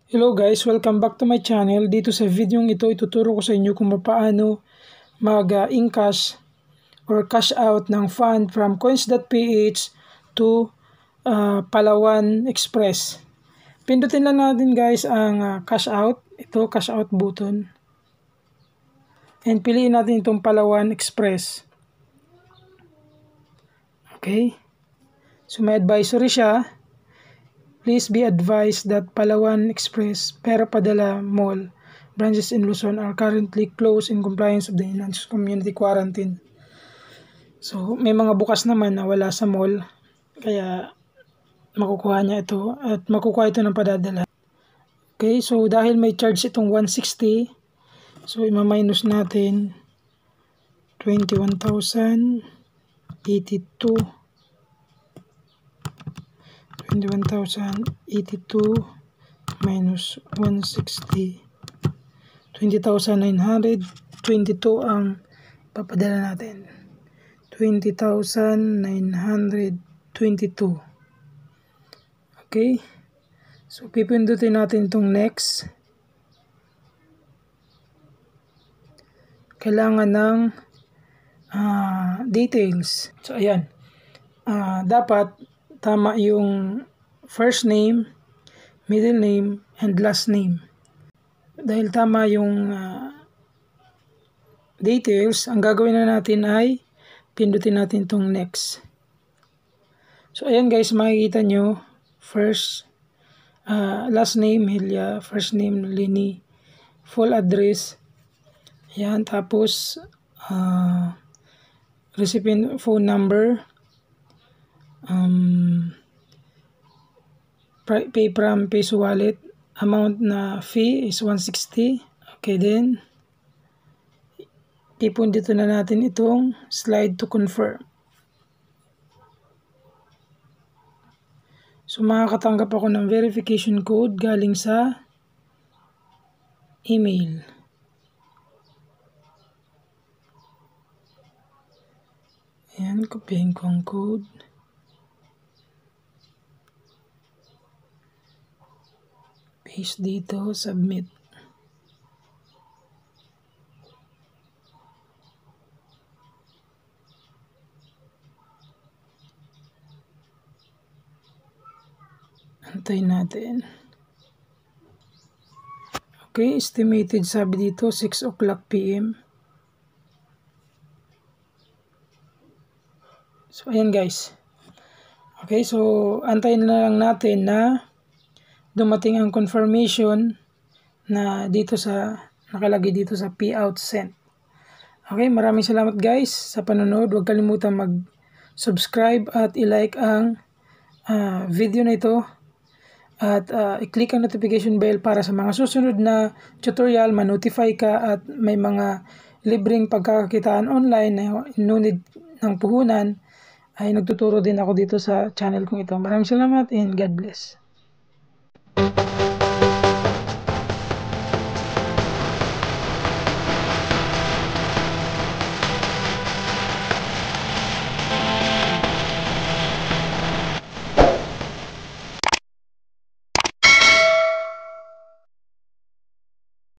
Hello guys, welcome back to my channel. Dito sa video ito, ituturo ko sa inyo kung paano mag-encash or cash out ng fund from coins.ph to Palawan Express. Pindutin lang natin guys ang cash out. Ito, cash out button. And piliin natin itong Palawan Express. Okay. So may advisory siya. Please be advised that Palawan Express, Pera Padala Mall branches in Luzon are currently closed in compliance of the enhanced community quarantine. So, may mga bukas naman na wala sa mall, kaya makukuha niya ito at makukuha ito ng padadala. Okay, so dahil may charge itong 160, so ima-minus natin 21,082 minus 160, 20,922 ang papadala natin. 20,922. Okay, so pipindutin natin itong next. Kailangan ng details. So ayan, dapat tama yung first name, middle name, and last name. Dahil tama yung details, ang gagawin na natin ay pindutin natin itong next. So ayan guys, makikita nyo, first, last name Hilya, first name Lini, full address, ayan, tapos recipient phone number, pay from Peso Wallet, amount na fee is 160. Okay, then ipundito na natin itong slide to confirm. So makakatanggap ako ng verification code galing sa email. Ayan, kopyahin ko ang code. Paste dito, submit. Antayin natin. Okay, estimated sabi dito 6 o'clock PM. So ayan guys. Okay, so antayin na lang natin na dumating ang confirmation na dito sa nakalagay dito sa payout sent. Okay, maraming salamat guys sa panonood. Huwag kalimutan mag-subscribe at i-like ang video na ito at i-click ang notification bell para sa mga susunod na tutorial, ma-notify ka at may mga libreng pagkakakitaan online na no need ng puhunan ay nagtuturo din ako dito sa channel kong ito. Maraming salamat and God bless.